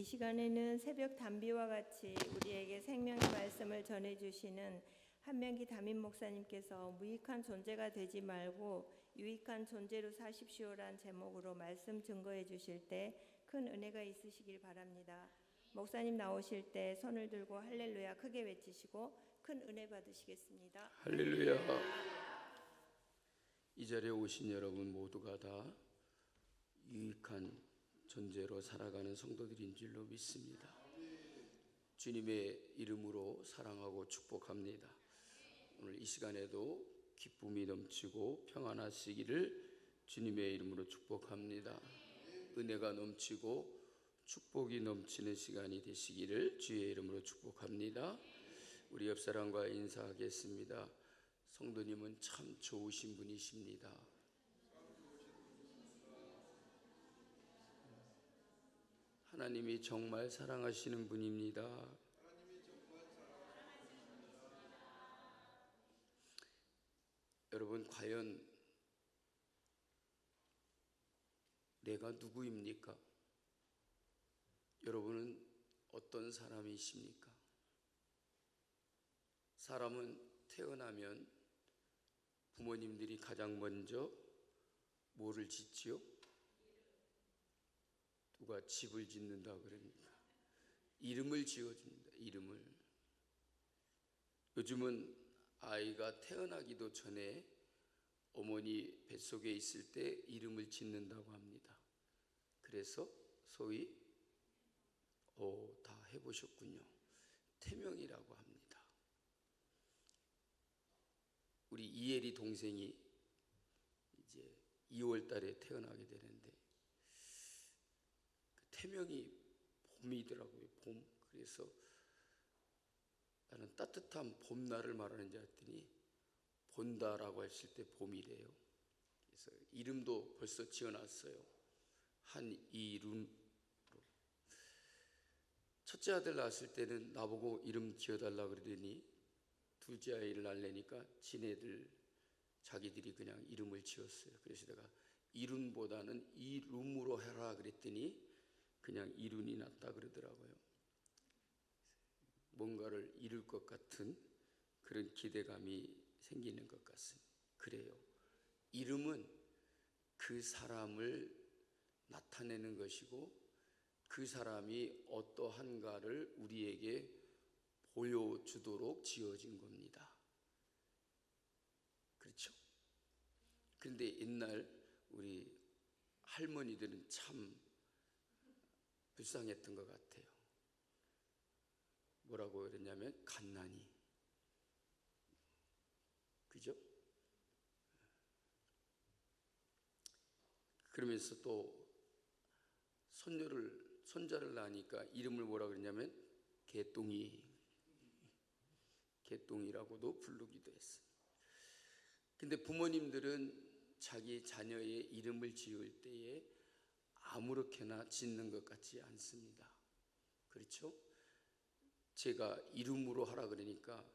이 시간에는 새벽 단비와 같이 우리에게 생명의 말씀을 전해주시는 한명기 담임 목사님께서 무익한 존재가 되지 말고 유익한 존재로 사십시오란 제목으로 말씀 증거해 주실 때 큰 은혜가 있으시길 바랍니다. 목사님 나오실 때 손을 들고 할렐루야 크게 외치시고 큰 은혜 받으시겠습니다. 할렐루야. 이 자리에 오신 여러분 모두가 다 유익한 존재로 살아가는 성도들인 줄로 믿습니다. 주님의 이름으로 사랑하고 축복합니다. 오늘 이 시간에도 기쁨이 넘치고 평안하시기를 주님의 이름으로 축복합니다. 은혜가 넘치고 축복이 넘치는 시간이 되시기를 주의 이름으로 축복합니다. 우리 옆 사람과 인사하겠습니다. 성도님은 참 좋으신 분이십니다. 하나님이 정말 사랑하시는 분입니다. 여러분, 과연 내가 누구입니까? 여러분은 어떤 사람이십니까? 사람은 태어나면 부모님들이 가장 먼저 뭐를 짓지요? 누가 집을 짓는다 그럽니까? 이름을 지어줍니다. 이름을. 요즘은 아이가 태어나기도 전에 어머니 뱃속에 있을 때 이름을 짓는다고 합니다. 그래서 소위 다 해보셨군요. 태명이라고 합니다. 우리 이혜리 동생이 이제 2월 달에 태어나게 되는데 그 태명이 봄이더라고요. 봄. 그래서 나는 따뜻한 봄날을 말하는 줄 알았더니 본다라고 했을 때 봄이래요. 그래서 이름도 벌써 지어놨어요. 한이룬으로. 첫째 아들 낳았을 때는 나보고 이름 지어달라 그러더니 둘째 아이를 낳으려니까 지네들 자기들이 그냥 이름을 지었어요. 그래서 내가 이룬보다는 이룸으로 해라 그랬더니 그냥 이룬이 낫다 그러더라고요. 뭔가를 이룰 것 같은 그런 기대감이 생기는 것 같습니다. 그래요. 이름은 그 사람을 나타내는 것이고 그 사람이 어떠한가를 우리에게 보여주도록 지어진 겁니다. 그렇죠? 그런데 옛날 우리 할머니들은 참 불쌍했던 것 같아요. 뭐라고 그랬냐면 갓난이. 그죠? 그러면서 또 손자를 낳으니까 이름을 뭐라 그랬냐면 개똥이라고도 부르기도 했어요. 근데 부모님들은 자기 자녀의 이름을 지을 때에 아무렇게나 짓는 것 같지 않습니다. 그렇죠? 제가 이름으로 하라 그러니까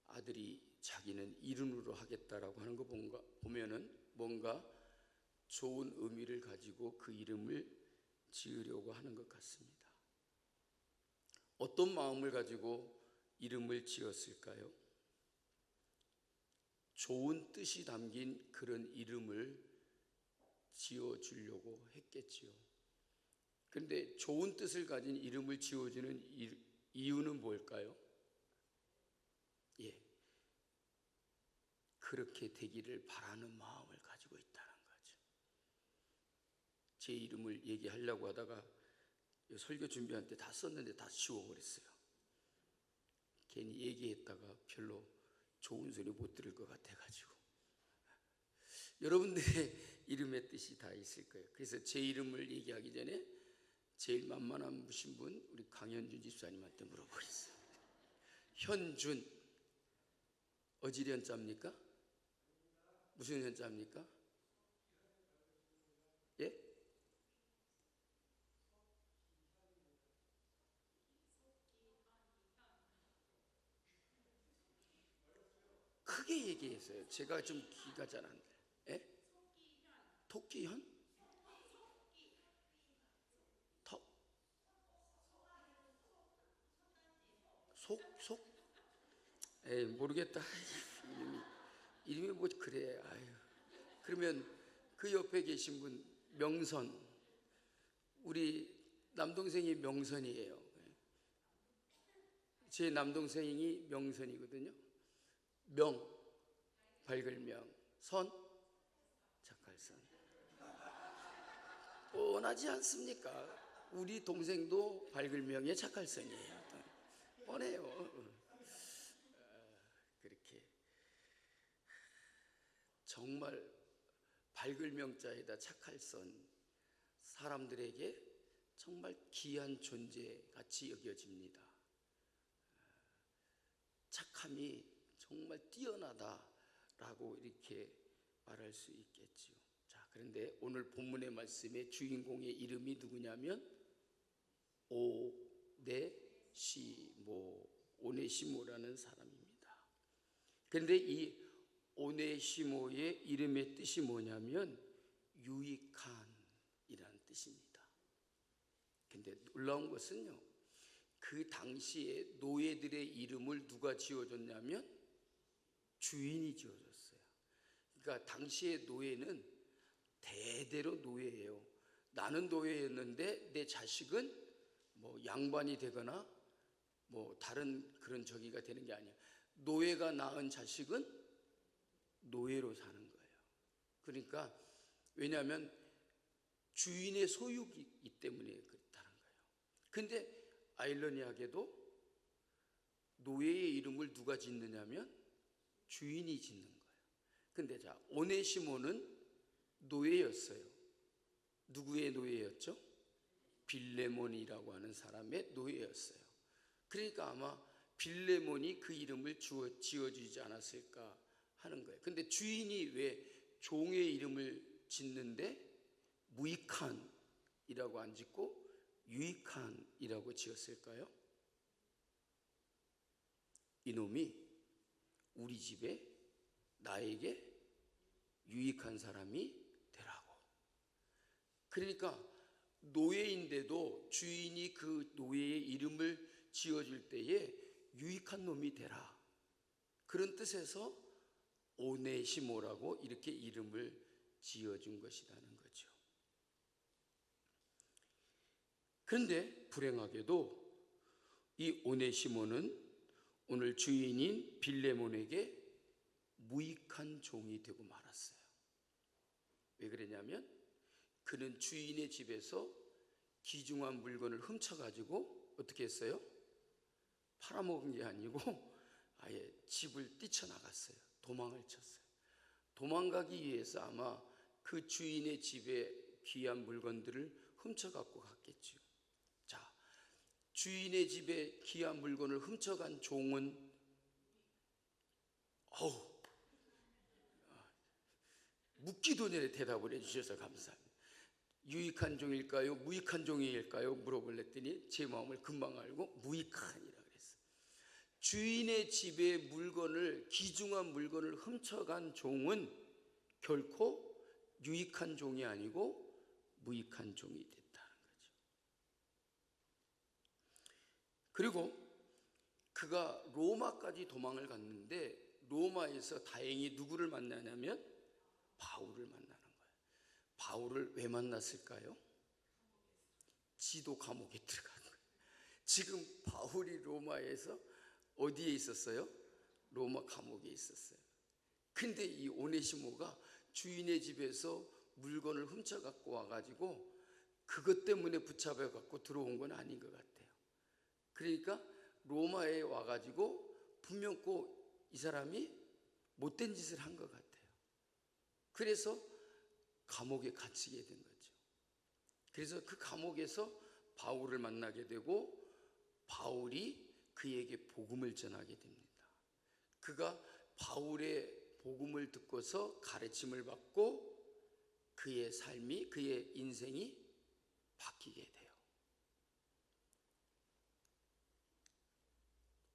아들이 자기는 이름으로 하겠다라고 하는 거 보면은 뭔가 좋은 의미를 가지고 그 이름을 지으려고 하는 것 같습니다. 어떤 마음을 가지고 이름을 지었을까요? 좋은 뜻이 담긴 그런 이름을 지어주려고 했겠지요. 그런데 좋은 뜻을 가진 이름을 지어주는 이유는 뭘까요? 그렇게 되기를 바라는 마음을 가지고 있다는 거죠. 제 이름을 얘기하려고 하다가 설교 준비할 때 다 썼는데 다 지워버렸어요. 괜히 얘기했다가 별로 좋은 소리 못 들을 것 같아가지고. 여러분들의 이름의 뜻이 다 있을 거예요. 그래서 제 이름을 얘기하기 전에 제일 만만하신 분 우리 강현준 집사님한테 물어버렸어요. 현준 어지련자입니까? 무슨 현자입니까? 예? 크게 얘기했어요. 제가 좀 기가 잘 안 돼요. 예? 토끼현? 속? 에이, 모르겠다. 이름이 뭐 그래. 아유. 그러면 그 옆에 계신 분 명선, 우리 남동생이 명선이에요. 제 남동생이 명선이거든요. 명, 밝을 명, 선, 착할 선. 뻔하지 않습니까? 우리 동생도 밝을 명의 착할 선이에요. 뻔해요. 그렇게 정말 밝을 명자에다 착할 선, 사람들에게 정말 귀한 존재 같이 여겨집니다. 착함이 정말 뛰어나다라고 이렇게 말할 수 있겠지요. 자, 그런데 오늘 본문의 말씀의 주인공의 이름이 누구냐면 오네시모라는 사람입니다. 그런데 이 오네시모의 이름의 뜻이 뭐냐면 유익한이라는 뜻입니다. 근데 놀라운 것은요, 그 당시에 노예들의 이름을 누가 지어줬냐면 주인이 지어줬어요. 그러니까 당시의 노예는 대대로 노예예요. 나는 노예였는데 내 자식은 뭐 양반이 되거나 뭐 다른 그런 저기가 되는 게 아니야. 노예가 낳은 자식은 노예로 사는 거예요. 그러니까 왜냐하면 주인의 소유이기 때문에 그렇다는 거예요. 근데 아이러니하게도 노예의 이름을 누가 짓느냐면 주인이 짓는 거예요. 근데 자, 오네시모는 노예였어요. 누구의 노예였죠? 빌레몬이라고 하는 사람의 노예였어요. 그러니까 아마 빌레몬이 그 이름을 지어주지 않았을까 하는 거예요. 근데 주인이 왜 종의 이름을 짓는데 무익한이라고 안 짓고 유익한이라고 지었을까요? 이놈이 우리 집에 나에게 유익한 사람이 되라고. 그러니까 노예인데도 주인이 그 노예의 이름을 지어줄 때에 유익한 놈이 되라, 그런 뜻에서 오네시모라고 이렇게 이름을 지어준 것이라는 거죠. 그런데 불행하게도 이 오네시모는 오늘 주인인 빌레몬에게 무익한 종이 되고 말았어요. 왜 그러냐면 그는 주인의 집에서 귀중한 물건을 훔쳐가지고 어떻게 했어요? 팔아먹은 게 아니고 아예 집을 뛰쳐나갔어요. 도망을 쳤어요. 도망가기 위해서 아마 그 주인의 집에 귀한 물건들을 훔쳐갖고 갔겠죠. 자, 주인의 집에 귀한 물건을 훔쳐간 종은 묻기도 전에 대답을 해주셔서 감사합니다. 유익한 종일까요? 무익한 종일까요? 물어보랬더니 제 마음을 금방 알고 무익한이라고 그랬어요. 주인의 집에 물건을, 귀중한 물건을 훔쳐간 종은 결코 유익한 종이 아니고 무익한 종이 됐다는 거죠. 그리고 그가 로마까지 도망을 갔는데 로마에서 다행히 누구를 만나냐면 바울을 만나는 거예요. 바울을 왜 만났을까요? 지도 감옥에 들어간 거예요. 지금 바울이 로마에서 어디에 있었어요? 로마 감옥에 있었어요. 근데 이 오네시모가 주인의 집에서 물건을 훔쳐 갖고 와가지고 그것 때문에 붙잡아 갖고 들어온 건 아닌 것 같아요. 그러니까 로마에 와가지고 분명 꼭 이 사람이 못된 짓을 한 것 같아요. 그래서 감옥에 갇히게 된 거죠. 그래서 그 감옥에서 바울을 만나게 되고 바울이 그에게 복음을 전하게 됩니다. 그가 바울의 복음을 듣고서 가르침을 받고 그의 삶이, 그의 인생이 바뀌게 돼요.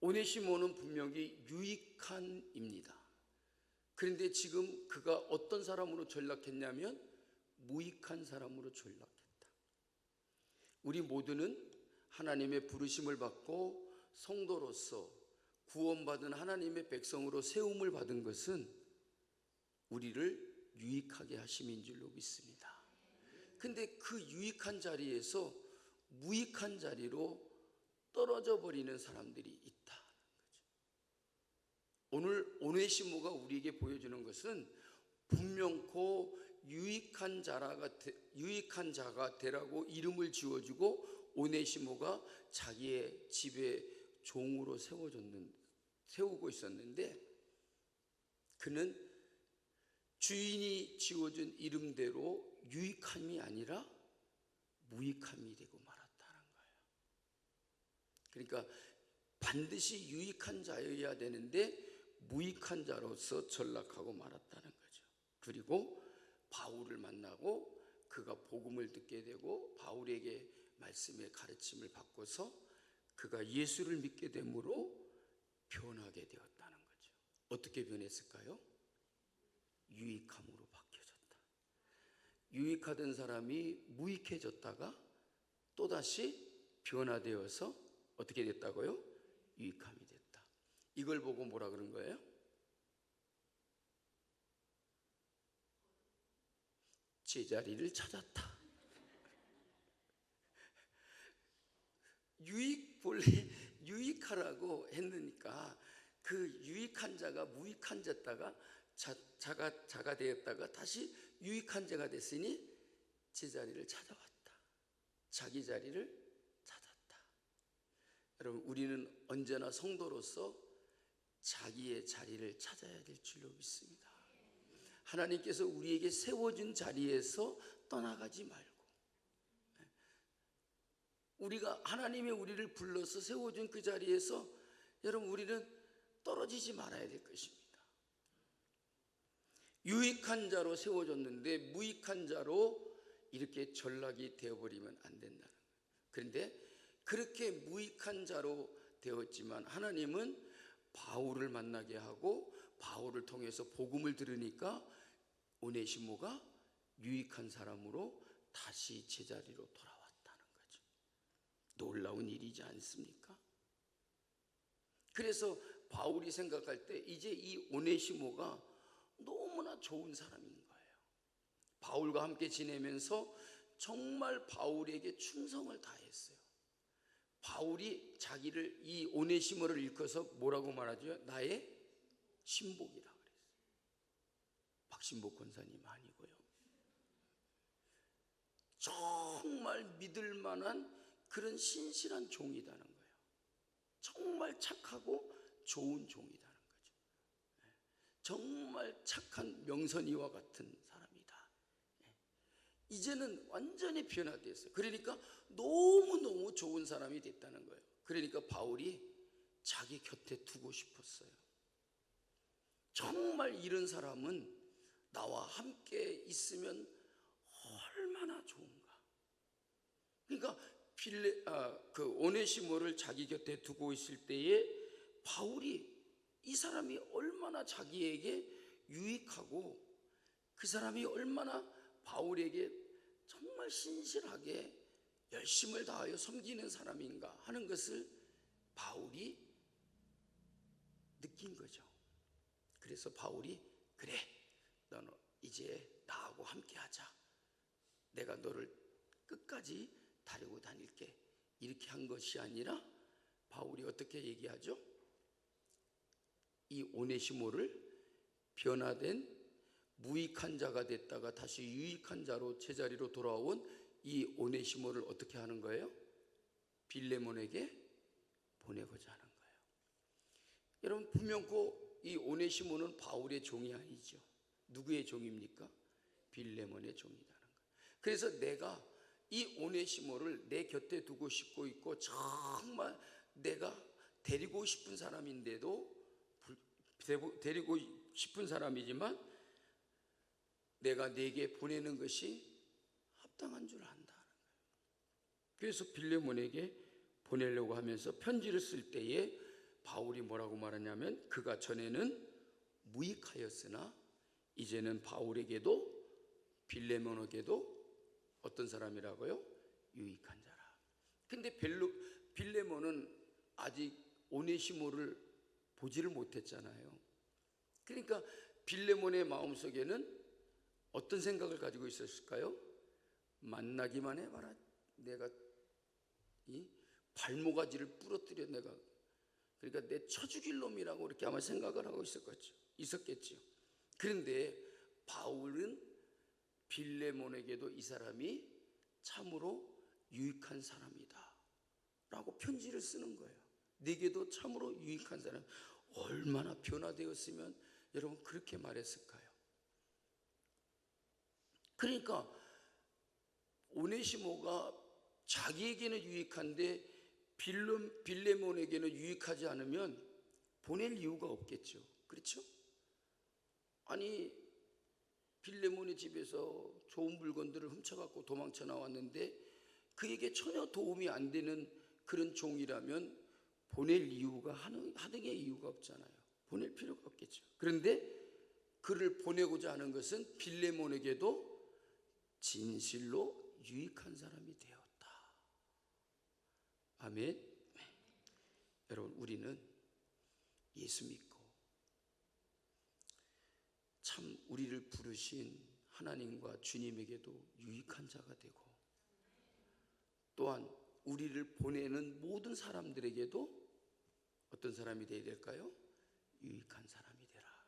오네시모는 분명히 유익한입니다. 그런데 지금 그가 어떤 사람으로 전락했냐면 무익한 사람으로 전락했다. 우리 모두는 하나님의 부르심을 받고 성도로서 구원받은 하나님의 백성으로 세움을 받은 것은 우리를 유익하게 하심인 줄로 믿습니다. 근데 그 유익한 자리에서 무익한 자리로 떨어져 버리는 사람들이 있다. 오늘 오네시모가 우리에게 보여주는 것은 분명코 유익한 자가 되라고 이름을 지어주고 오네시모가 자기의 집에 종으로 세우고 있었는데, 그는 주인이 지어준 이름대로 유익함이 아니라 무익함이 되고 말았다는 거예요. 그러니까 반드시 유익한 자여야 되는데 무익한 자로서 전락하고 말았다는 거죠. 그리고 바울을 만나고 그가 복음을 듣게 되고 바울에게 말씀의 가르침을 받고서 그가 예수를 믿게 되므로 변하게 되었다는 거죠. 어떻게 변했을까요? 유익함으로 바뀌어졌다. 유익하던 사람이 무익해졌다가 또다시 변화되어서 어떻게 됐다고요? 유익함이 됐다. 이걸 보고 뭐라 그런 거예요? 제자리를 찾았다. 본래 유익하라고 했으니까 그 유익한 자가 무익한 자다가 자가 되었다가 다시 유익한 자가 됐으니 제자리를 찾아왔다. 자기 자리를 찾았다. 여러분, 우리는 언제나 성도로서 자기의 자리를 찾아야 될 줄로 믿습니다. 하나님께서 우리에게 세워준 자리에서 떠나가지 말고, 우리가 하나님의 우리를 불러서 세워준 그 자리에서 여러분 우리는 떨어지지 말아야 될 것입니다. 유익한 자로 세워졌는데 무익한 자로 이렇게 전락이 되어버리면 안 된다는 거예요. 그런데 그렇게 무익한 자로 되었지만 하나님은 바울을 만나게 하고 바울을 통해서 복음을 들으니까 오네시모가 유익한 사람으로 다시 제자리로 돌아왔다는 거죠. 놀라운 일이지 않습니까? 그래서 바울이 생각할 때 이제 이 오네시모가 너무나 좋은 사람인 거예요. 바울과 함께 지내면서 정말 바울에게 충성을 다했어요. 바울이 자기를 이 오네시모를 일컬어서 뭐라고 말하죠? 나의 신복이라 그랬어요. 박신복 권사님 아니고요. 정말 믿을 만한 그런 신실한 종이라는 거예요. 정말 착하고 좋은 종이라는 거죠. 정말 착한 명선이와 같은 사람이다. 이제는 완전히 변화됐어요. 그러니까 너무너무 좋은 사람이 됐다는 거예요. 그러니까 바울이 자기 곁에 두고 싶었어요. 정말 이런 사람은 나와 함께 있으면 얼마나 좋은가. 그러니까 오네시모를 자기 곁에 두고 있을 때에 바울이 이 사람이 얼마나 자기에게 유익하고 그 사람이 얼마나 바울에게 정말 신실하게 열심을 다하여 섬기는 사람인가 하는 것을 바울이 느낀 거죠. 그래서 바울이 그래, 너는 이제 나하고 함께 하자. 내가 너를 끝까지 다리고 다닐게. 이렇게 한 것이 아니라 바울이 어떻게 얘기하죠? 이 오네시모를 변화된 무익한 자가 됐다가 다시 유익한 자로 제자리로 돌아온 이 오네시모를 어떻게 하는 거예요? 빌레몬에게 보내고자 하는 거예요. 여러분, 분명코 이 오네시모는 바울의 종이 아니죠. 누구의 종입니까? 빌레몬의 종이라는 거예요. 그래서 내가 이 오네시모를 내 곁에 두고 싶고 있고 정말 내가 데리고 싶은 사람인데도 데리고 싶은 사람이지만 내가 네게 보내는 것이 합당한 줄 안다는 거예요. 그래서 빌레몬에게 보내려고 하면서 편지를 쓸 때에 바울이 뭐라고 말하냐면 그가 전에는 무익하였으나 이제는 바울에게도 빌레몬에게도 어떤 사람이라고요? 유익한 자라. 근데 빌레몬은 아직 오네시모를 보지를 못했잖아요. 그러니까 빌레몬의 마음속에는 어떤 생각을 가지고 있었을까요? 만나기만 해봐라, 내가 이 발모가지를 부러뜨려 내가, 그러니까 내 쳐 죽일 놈이라고 이렇게 아마 생각을 하고 있었겠죠. 그런데 바울은 빌레몬에게도 이 사람이 참으로 유익한 사람이다 라고 편지를 쓰는 거예요. 내게도 참으로 유익한 사람. 얼마나 변화되었으면 여러분 그렇게 말했을까요? 그러니까 오네시모가 자기에게는 유익한데 빌레몬에게는 유익하지 않으면 보낼 이유가 없겠죠. 그렇죠? 아니, 빌레몬의 집에서 좋은 물건들을 훔쳐갖고 도망쳐 나왔는데 그에게 전혀 도움이 안 되는 그런 종이라면 보낼 이유가 하등의 이유가 없잖아요. 보낼 필요가 없겠죠. 그런데 그를 보내고자 하는 것은 빌레몬에게도 진실로 유익한 사람이 되었다. 아멘. 여러분, 우리는 예수 믿고 참 우리를 부르신 하나님과 주님에게도 유익한 자가 되고, 또한 우리를 보내는 모든 사람들에게도 어떤 사람이 되어야 될까요? 유익한 사람이 되라.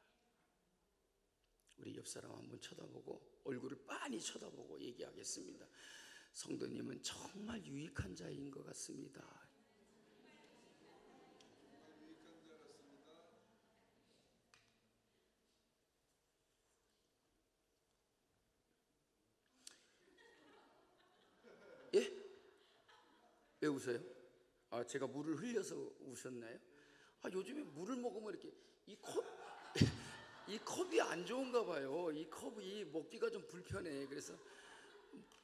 우리 옆 사람 한번 쳐다보고, 얼굴을 빤히 쳐다보고 얘기하겠습니다. 성도님은 정말 유익한 자인 것 같습니다. 예? 왜 웃어요? 아, 제가 물을 흘려서 웃었나요? 아, 요즘에 물을 먹으면 이렇게 이 컵이 안 좋은가 봐요. 이 컵이 먹기가 좀 불편해. 그래서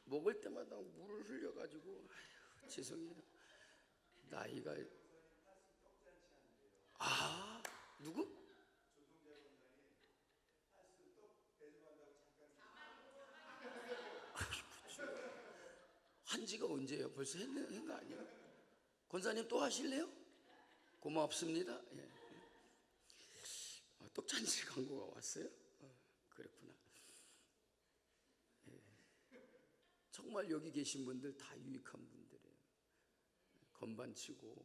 먹을 때마다 물을 흘려가지고, 아휴, 죄송해요. 나이가, 아, 누구? 한 지가 언제예요? 벌써 했는 거 아니에요? 권사님 또 하실래요? 고맙습니다. 예. 떡잔치 광고가 왔어요? 그렇구나. 예. 정말 여기 계신 분들 다 유익한 분들이에요. 건반 치고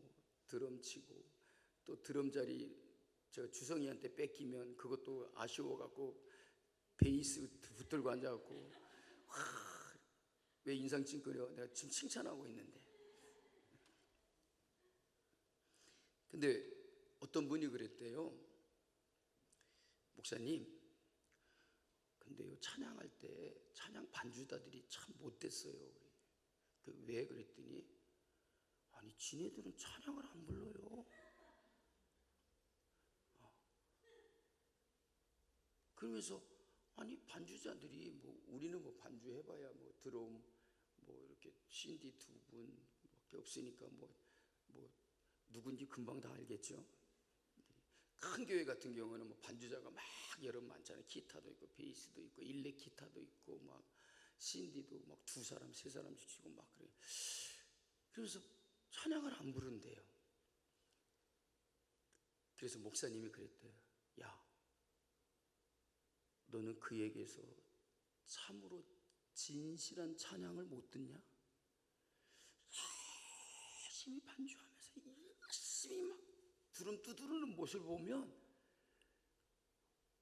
드럼 치고, 또 드럼 자리 저 주성이한테 뺏기면 그것도 아쉬워갖고 베이스 붙들고 앉아갖고, 왜 인상 찡그려? 내가 지금 칭찬하고 있는데. 근데 어떤 분이 그랬대요. 목사님, 근데요, 찬양할 때 찬양 반주자들이 참 못됐어요. 왜 그랬더니, 아니, 지네들은 찬양을 안 불러요. 그러면서, 아니, 반주자들이 뭐 우리는 뭐 반주해봐야 뭐 드럼 뭐 이렇게 신디 두 분밖에 없으니까 뭐 누군지 금방 다 알겠죠. 큰 교회 같은 경우는 뭐 반주자가 막 여러 많잖아요. 기타도 있고 베이스도 있고 일렉 기타도 있고 막 신디도 막 두 사람 세 사람씩 치고 막 그래요. 그래서 찬양을 안 부른대요. 그래서 목사님이 그랬대요. 야, 너는 그에게서 참으로 진실한 찬양을 못 듣냐? 열심히 반주하면서 열심히 막 드럼 두드리는 모습을 보면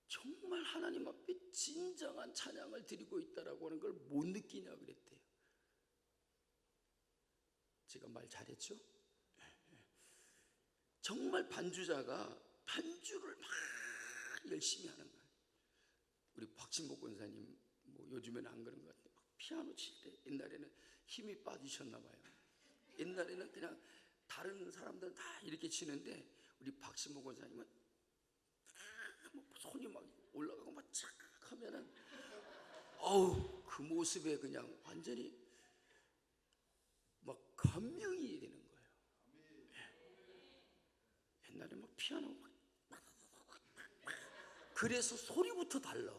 정말 하나님 앞에 진정한 찬양을 드리고 있다라고 하는 걸 못 느끼냐 그랬대요. 제가 말 잘했죠? 정말 반주자가 반주를 막 열심히 하는 거예요. 우리 박진복 권사님 뭐 요즘에는 안 그런 것 같아요. 막 피아노 칠 때 옛날에는 힘이 빠지셨나 봐요. 옛날에는 그냥 다른 사람들은 다 이렇게 치는데 우리 박진복 권사님은 손이 막 올라가고 막 착 하면은 어우, 그 모습에 그냥 완전히 막 감명이 되는 거예요. 옛날에 막 피아노 막 그래서 소리부터 달라.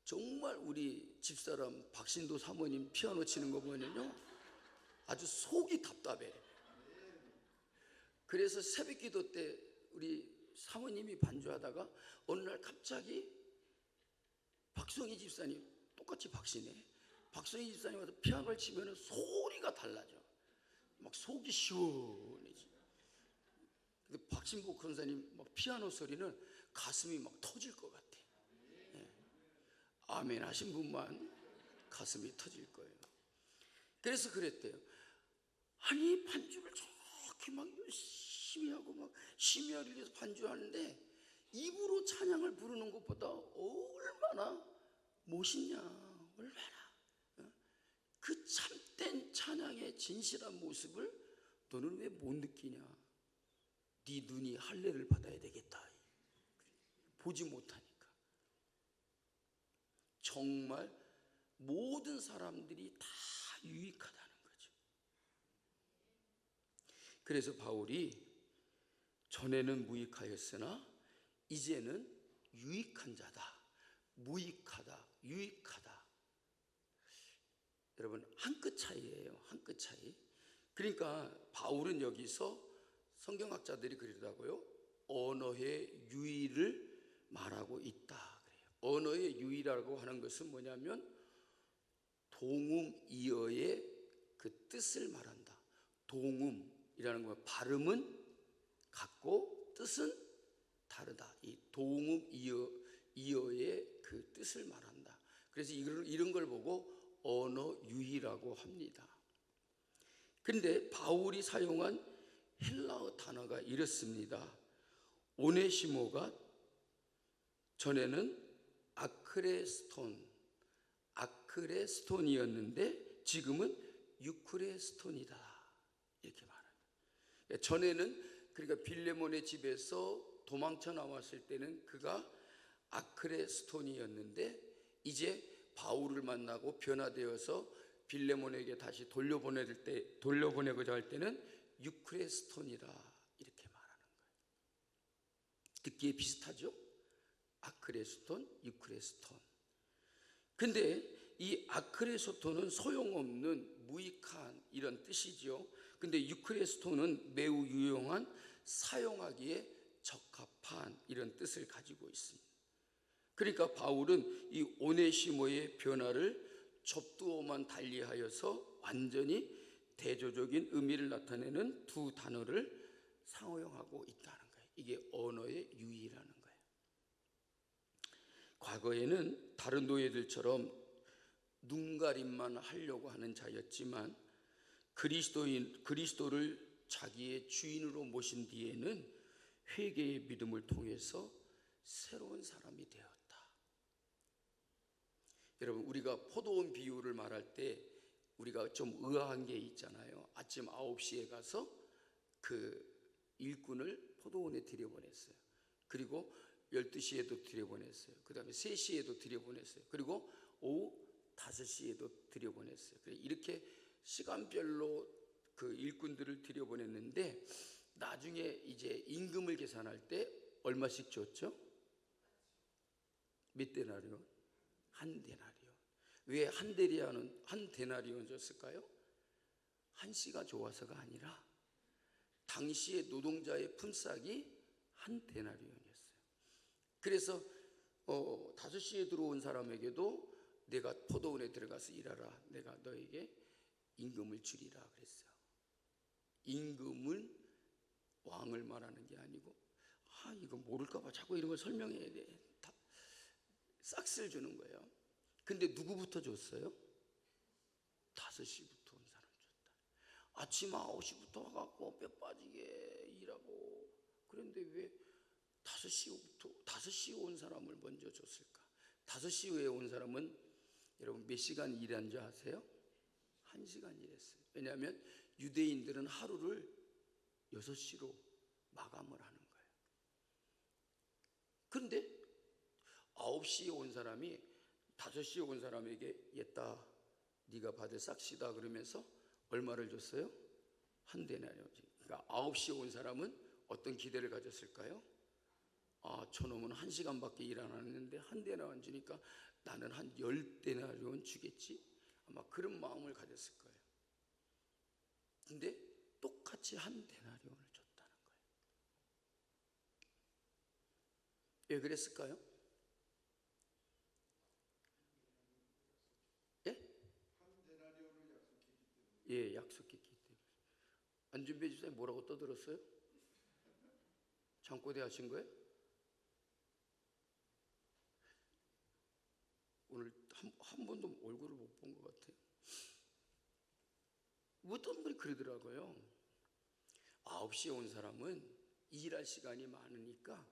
정말 우리 집사람 박신도 사모님 피아노 치는 거 보면요 아주 속이 답답해. 그래서 새벽 기도 때 우리 사모님이 반주하다가 어느 날 갑자기 박성희 집사님, 똑같이 박씨네, 박성희 집사님 와서 피아노를 치면 소리가 달라져. 막 속이 시원해지. 근데 박신복 권사님 막 피아노 소리는 가슴이 막 터질 것 같아. 예. 아멘 하신 분만 가슴이 터질 거예요. 그래서 그랬대요. 아니 반주를 저렇게 막 열심히 하고 막 심혈을 위해서 반주하는데 입으로 찬양을 부르는 것보다 얼마나 멋있냐, 얼마나 그 참된 찬양의 진실한 모습을 너는 왜 못 느끼냐? 네 눈이 할례를 받아야 되겠다. 보지 못하니까. 정말 모든 사람들이 다 유익하다는 거죠. 그래서 바울이 전에는 무익하였으나 이제는 유익한 자다. 무익하다, 유익하다. 여러분 한 끗 차이예요. 한 끗 차이. 그러니까 바울은 여기서 성경학자들이 그러더라고요. 언어의 유의를 말하고 있다. 그래요. 언어의 유의라고 하는 것은 뭐냐면 동음이어의 그 뜻을 말한다. 동음이라는 건 발음은 같고 뜻은 다르다. 이 동음이어의 그 뜻을 말한다. 그래서 이런 걸 보고 언어 유희라고 합니다. 그런데 바울이 사용한 헬라어 단어가 이렇습니다. 오네시모가 전에는 아크레스톤이었는데 지금은 유크레스톤이다. 이렇게 말합니다. 전에는 그러니까 빌레몬의 집에서 도망쳐 나왔을 때는 그가 아크레스톤이었는데 이제 바울을 만나고 변화되어서 빌레몬에게 다시 돌려보내고자 할 때는 유크레스톤이다 이렇게 말하는 거예요. 듣기에 비슷하죠? 아크레스톤, 유크레스톤. 근데 이 아크레스톤은 소용없는 무익한 이런 뜻이죠. 근데 유크레스톤은 매우 유용한 사용하기에 적합한 이런 뜻을 가지고 있습니다. 그러니까 바울은 이 오네시모의 변화를 접두어만 달리하여서 완전히 대조적인 의미를 나타내는 두 단어를 사용하고 있다는 거예요. 이게 언어의 유의라는 거예요. 과거에는 다른 노예들처럼 눈가림만 하려고 하는 자였지만 그리스도를 자기의 주인으로 모신 뒤에는 회개의 믿음을 통해서 새로운 사람이 되었다. 여러분 우리가 포도원 비유를 말할 때 우리가 좀 의아한 게 있잖아요. 아침 9시에 가서 그 일꾼을 포도원에 들여보냈어요. 그리고 12시에도 들여보냈어요. 그 다음에 3시에도 들여보냈어요. 그리고 오후 5시에도 들여보냈어요. 이렇게 시간별로 그 일꾼들을 들여보냈는데 나중에 이제 임금을 계산할 때 얼마씩 줬죠? 몇 데나리온? 한 데나리온. 왜 한 데나리온 줬을까요? 한시가 좋아서가 아니라 당시의 노동자의 품삯이 한 데나리온이었어요. 그래서 5시에 들어온 사람에게도 내가 포도원에 들어가서 일하라. 내가 너에게 임금을 주리라 그랬어요. 임금은 왕을 말하는 게 아니고 이거 모를까 봐 자꾸 이런 걸 설명해야 돼. 다 싹쓸 주는 거예요. 근데 누구부터 줬어요? 5시부터 온 사람 줬다. 아침 9시부터 와갖고 뼈 빠지게 일하고 그런데 왜 5시에 온 사람을 먼저 줬을까? 5시에 온 사람은 여러분 몇 시간 일한 줄 아세요? 1시간 일했어요. 왜냐하면 유대인들은 하루를 6시로 마감을 하는 거예요. 그런데 9시에 온 사람이 5시에 온 사람에게 얘다 네가 받을 싹시다 그러면서 얼마를 줬어요? 한 데나리온. 그러니까 9시에 온 사람은 어떤 기대를 가졌을까요? 저놈은 1시간밖에 일 안 하는데 한 데나리온 주니까 나는 한 10데나리온 주겠지? 아마 그런 마음을 가졌을 거예요. 근데 똑같이 한 데나리온을 줬다는 거예요. 왜 그랬을까요? 예? 예, 약속했기 때문에. 안준배 집사님 뭐라고 떠들었어요? 잠꼬대 하신 거예요? 오늘 한 번도 얼굴을 못 본 것 같아요. 어떤 분이 그러더라고요. 9시에 온 사람은 일할 시간이 많으니까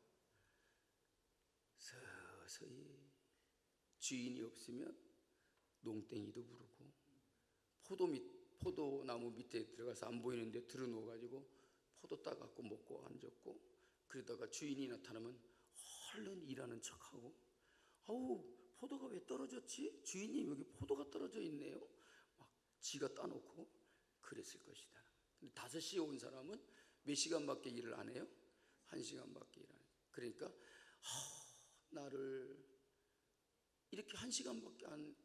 서서히 주인이 없으면 농땡이도 부르고 포도나무 밑에 들어가서 안 보이는데 들어누워가지고 포도 따갖고 먹고 앉았고, 그러다가 주인이 나타나면 얼른 일하는 척하고, 아우 포도가 왜 떨어졌지? 주인님 여기 포도가 떨어져 있네요. 막 지가 따놓고 그랬을 것이다. 근데 5시에 온 사람은 몇 시간밖에 일을 안 해요? 1시간밖에 일 안 해요. 그러니까 나를 이렇게 1시간밖에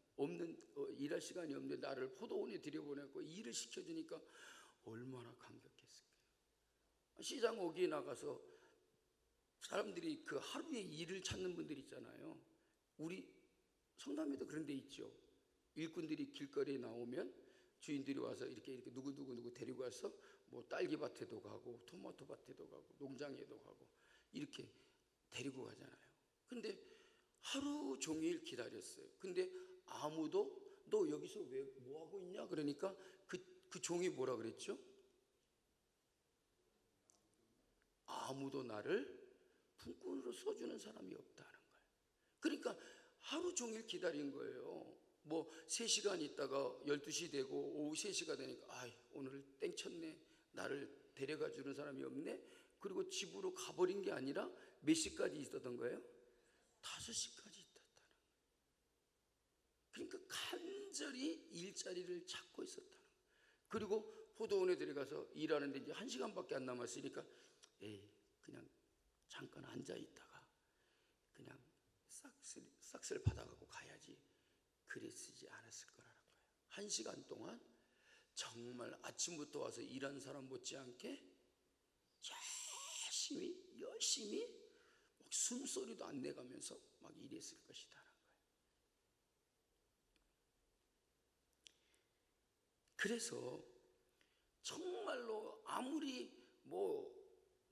일할 시간이 없는데 나를 포도원에 들여보내고 일을 시켜주니까 얼마나 감격했을까요? 시장 오기에 나가서 사람들이 그 하루에 일을 찾는 분들 있잖아요. 우리 성남에도 그런 데 있죠. 일꾼들이 길거리에 나오면 주인들이 와서 이렇게 누구 데리고 와서 뭐 딸기밭에도 가고 토마토 밭에도 가고 농장에도 가고 이렇게 데리고 가잖아요. 근데 하루 종일 기다렸어요. 근데 아무도 너 여기서 왜 뭐 하고 있냐? 그러니까 그 종이 뭐라 그랬죠? 아무도 나를 품꾼으로 써주는 사람이 없다는 거예요. 그러니까 하루 종일 기다린 거예요. 뭐 3시간 있다가 12시 되고 오후 3시가 되니까 오늘 땡쳤네. 나를 데려가 주는 사람이 없네. 그리고 집으로 가버린 게 아니라 몇 시까지 있었던 거예요? 5시까지 있었다는 거예요. 그러니까 간절히 일자리를 찾고 있었다는 거예요. 그리고 포도원에 들어가서 일하는데 이제 1시간밖에 안 남았으니까 그냥 잠깐 앉아 있다가 그냥 싹쓸 받아가고 가야지 그랬지 않았을 거라는 거예요. 1시간 동안 정말 아침부터 와서 일한 사람 못지않게 열심히 막 숨소리도 안 내가면서 막 일했을 것이다라는 거예요. 그래서 정말로 아무리 뭐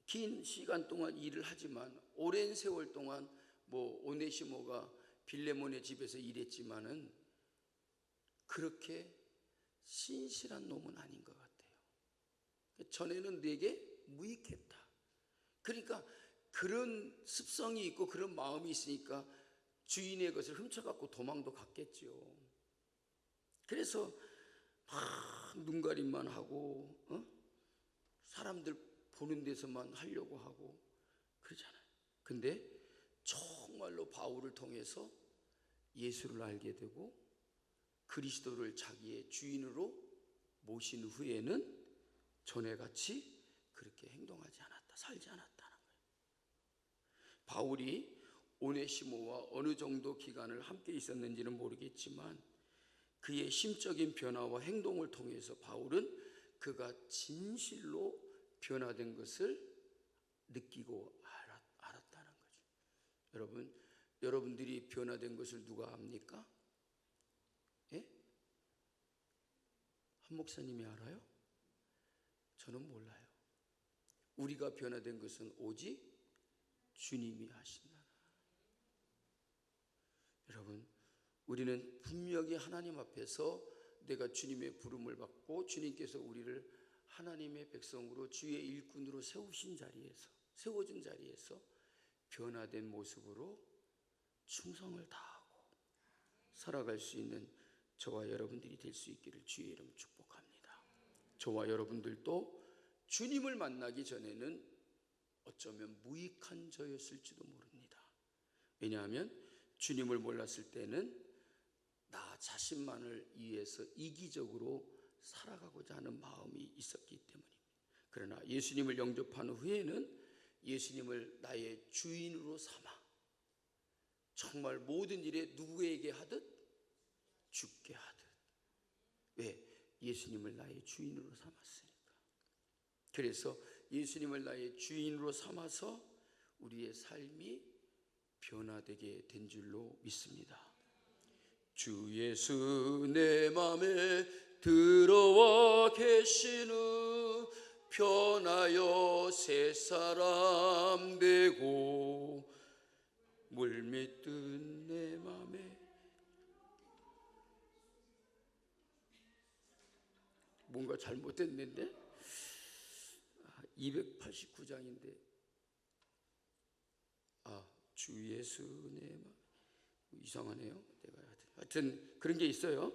긴 시간 동안 일을 하지만 오랜 세월 동안 뭐 오네시모가 빌레몬의 집에서 일했지만은 그렇게 신실한 놈은 아닌 것 같아요. 전에는 내게 무익했다. 그러니까 그런 습성이 있고 그런 마음이 있으니까 주인의 것을 훔쳐갖고 도망도 갔겠죠. 그래서 막 눈가림만 하고 사람들 보는 데서만 하려고 하고 그러잖아요. 근데 정말로 바울을 통해서 예수를 알게 되고 그리스도를 자기의 주인으로 모신 후에는 전에같이 그렇게 행동하지 않았다, 살지 않았다는 거예요. 바울이 오네시모와 어느 정도 기간을 함께 있었는지는 모르겠지만 그의 심적인 변화와 행동을 통해서 바울은 그가 진실로 변화된 것을 느끼고 알았다는 거죠. 여러분들이 변화된 것을 누가 압니까? 예? 한 목사님이 알아요? 저는 몰라요. 우리가 변화된 것은 오직 주님이 하신다. 여러분, 우리는 분명히 하나님 앞에서 내가 주님의 부름을 받고 주님께서 우리를 하나님의 백성으로 주의 일꾼으로 세워준 자리에서 변화된 모습으로 충성을 다하고 살아갈 수 있는 저와 여러분들이 될 수 있기를 주의 이름 축복합니다. 저와 여러분들도 주님을 만나기 전에는 어쩌면 무익한 저였을지도 모릅니다. 왜냐하면 주님을 몰랐을 때는 나 자신만을 위해서 이기적으로 살아가고자 하는 마음이 있었기 때문입니다. 그러나 예수님을 영접한 후에는 예수님을 나의 주인으로 삼아 정말 모든 일에 누구에게 하듯 주께 하듯. 왜? 예수님을 나의 주인으로 삼았으니까. 그래서 예수님을 나의 주인으로 삼아서 우리의 삶이 변화되게 된 줄로 믿습니다. 주 예수 내 맘에 들어와 계시는 변하여 새 사람 되고 물밀듯 내 맘에 뭔가 잘못됐는데 289장인데 주 예수 내 맘 이상하네요. 내가 하여튼 그런 게 있어요.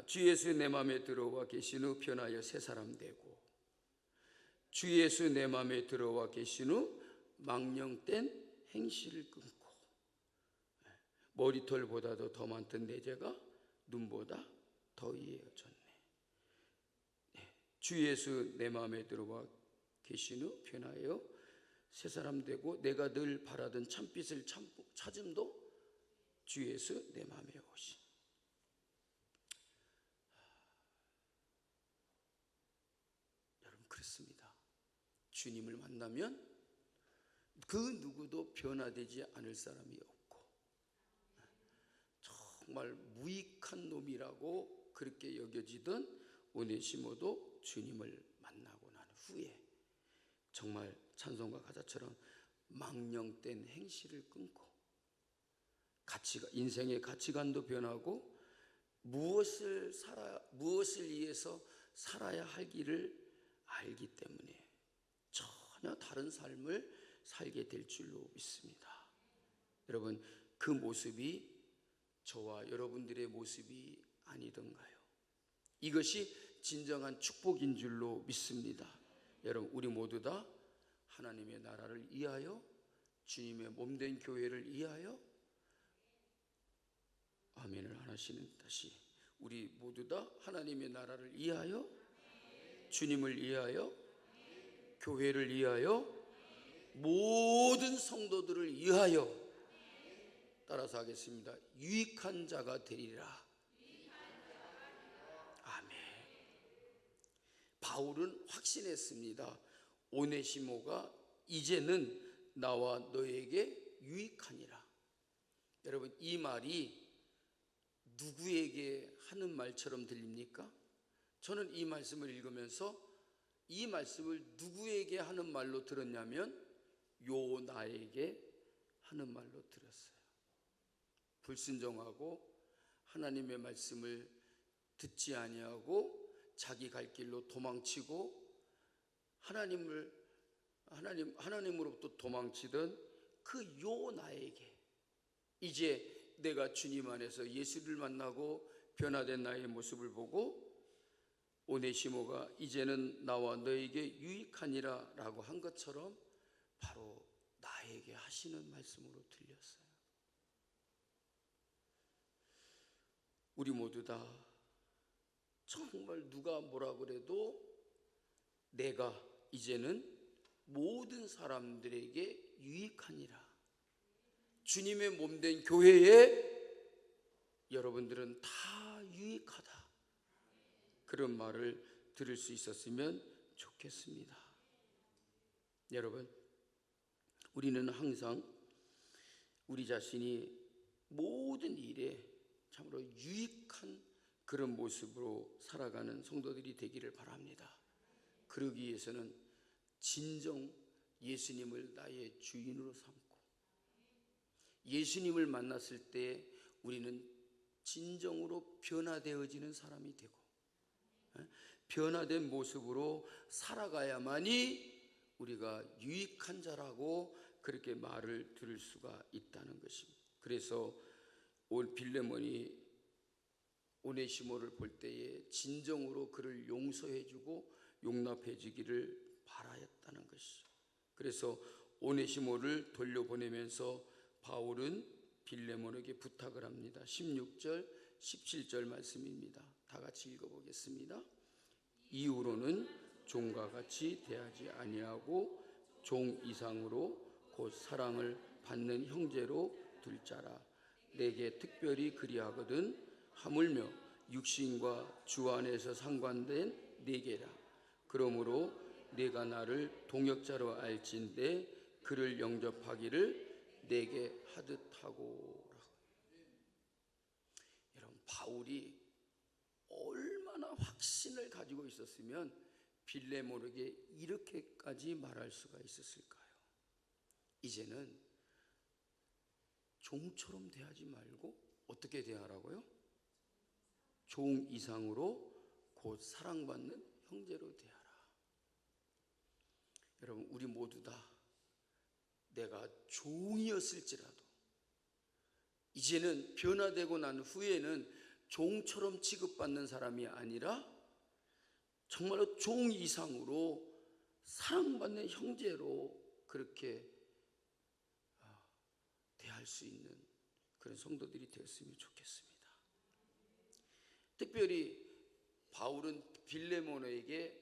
주 예수 내 맘에 들어와 계신 후 변하여 새 사람 되고 주 예수 내 맘에 들어와 계신 후 망령된 행실을 끊고 머리털보다도 더 많던 내 죄가 눈보다 더 이어졌네. 주 예수 내 마음에 들어와 계신 후 변하여 새 사람 되고 내가 늘 바라던 참빛을 찾음도 주 예수 내 마음에 오시. 여러분 그렇습니다. 주님을 만나면 그 누구도 변화되지 않을 사람이 없고 정말 무익한 놈이라고 그렇게 여겨지던 오네시모도 주님을 만나고 난 후에 정말 찬송가 가사처럼 망령된 행실을 끊고 인생의 가치관도 변하고 무엇을 위해서 살아야 할지를 알기 때문에 전혀 다른 삶을 살게 될 줄로 믿습니다. 여러분 그 모습이 저와 여러분들의 모습이 아니던가요? 이것이 진정한 축복인 줄로 믿습니다. 여러분 우리 모두 다 하나님의 나라를 위하여 주님의 몸된 교회를 위하여 아멘을 하나씩은 다시 우리 모두 다 하나님의 나라를 위하여 주님을 위하여 교회를 위하여 모든 성도들을 위하여 따라서 하겠습니다. 유익한 자가 되리라. 아멘. 바울은 확신했습니다. 오네시모가 이제는 나와 너에게 유익하니라. 여러분 이 말이 누구에게 하는 말처럼 들립니까? 저는 이 말씀을 읽으면서 이 말씀을 누구에게 하는 말로 들었냐면 요나에게 하는 말로 들었어요. 불순종하고 하나님의 말씀을 듣지 아니하고 자기 갈 길로 도망치고 하나님으로부터 도망치던 그 요나에게 이제 내가 주님 안에서 예수를 만나고 변화된 나의 모습을 보고 오네시모가 이제는 나와 너에게 유익하니라 라고 한 것처럼 바로 나에게 하시는 말씀으로 들렸어요. 우리 모두 다 정말 누가 뭐라 그래도 내가 이제는 모든 사람들에게 유익하니라. 주님의 몸된 교회에 여러분들은 다 유익하다. 그런 말을 들을 수 있었으면 좋겠습니다. 여러분, 우리는 항상 우리 자신이 모든 일에 참으로 유익한 그런 모습으로 살아가는 성도들이 되기를 바랍니다. 그러기 위해서는 진정 예수님을 나의 주인으로 삼고 예수님을 만났을 때 우리는 진정으로 변화되어지는 사람이 되고 변화된 모습으로 살아가야만이 우리가 유익한 자라고 그렇게 말을 들을 수가 있다는 것입니다. 그래서 빌레몬이 오네시모를 볼 때에 진정으로 그를 용서해주고 용납해주기를 바라였다는 것이죠. 그래서 오네시모를 돌려보내면서 바울은 빌레몬에게 부탁을 합니다. 16절, 17절 말씀입니다. 다 같이 읽어보겠습니다. 이후로는 종과 같이 대하지 아니하고 종 이상으로 곧 사랑을 받는 형제로 둘 자라. 내게 특별히 그리하거든 하물며 육신과 주 안에서 상관된 네게라. 그러므로 내가 나를 동역자로 알진대 그를 영접하기를 내게 하듯 하고. 여러분, 바울이 얼마나 확신을 가지고 있었으면 빌레몬에게 이렇게까지 말할 수가 있었을까요? 이제는 종처럼 대하지 말고 어떻게 대하라고요? 종 이상으로 곧 사랑받는 형제로 대하라. 여러분, 우리 모두 다 내가 종이었을지라도 이제는 변화되고 난 후에는 종처럼 취급받는 사람이 아니라 정말로 종 이상으로 사랑받는 형제로 그렇게 대할 수 있는 그런 성도들이 되었으면 좋겠습니다. 특별히 바울은 빌레몬에게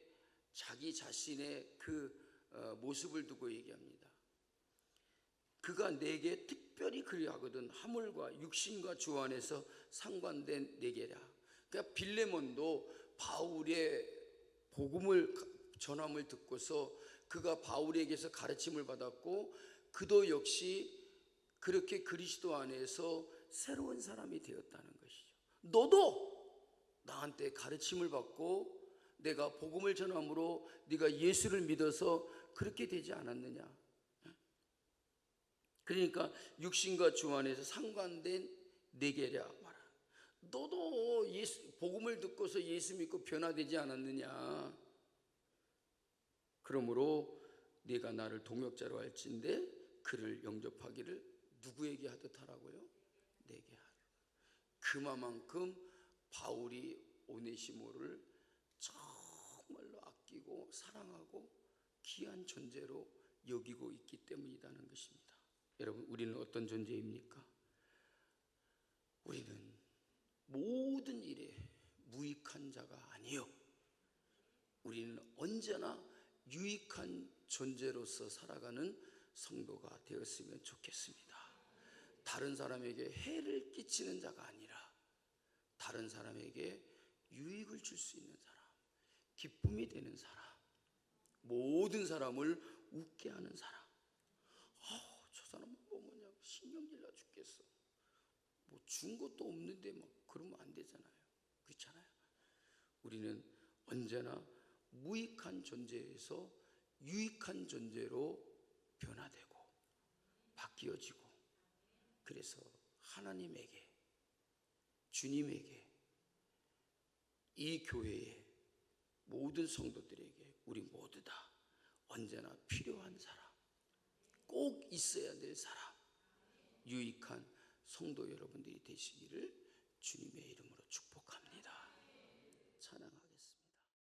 자기 자신의 그 모습을 두고 얘기합니다. 그가 내게 특별히 그리하거든 하물과 육신과 주 안에서 상관된 내게라. 그러니까 빌레몬도 바울의 복음을 전함을 듣고서 그가 바울에게서 가르침을 받았고 그도 역시 그렇게 그리스도 안에서 새로운 사람이 되었다는 것이죠. 너도 나한테 가르침을 받고 내가 복음을 전함으로 네가 예수를 믿어서 그렇게 되지 않았느냐. 그러니까 육신과 주 안에서 상관된 내게랴 말아. 너도 복음을 듣고서 예수 믿고 변화되지 않았느냐. 그러므로 네가 나를 동역자로 할진대 그를 영접하기를 누구에게 하듯 하라고요? 내게 하라. 그만큼 바울이 오네시모를 정말로 아끼고 사랑하고 귀한 존재로 여기고 있기 때문이라는 것입니다. 여러분, 우리는 어떤 존재입니까? 우리는 모든 일에 무익한 자가 아니요, 우리는 언제나 유익한 존재로서 살아가는 성도가 되었으면 좋겠습니다. 다른 사람에게 해를 끼치는 자가 아니라 다른 사람에게 유익을 줄 수 있는 사람, 기쁨이 되는 사람, 모든 사람을 웃게 하는 사람. 저 사람 보면 신경질 나 죽겠어. 뭐 준 것도 없는데 막 그러면 안 되잖아요. 그렇잖아요. 우리는 언제나 무익한 존재에서 유익한 존재로 변화되고 바뀌어지고, 그래서 하나님에게, 주님에게, 이 교회의 모든 성도들에게 우리 모두 다 언제나 필요한 사람, 꼭 있어야 될 사람, 유익한 성도 여러분들이 되시기를 주님의 이름으로 축복합니다. 찬양합니다.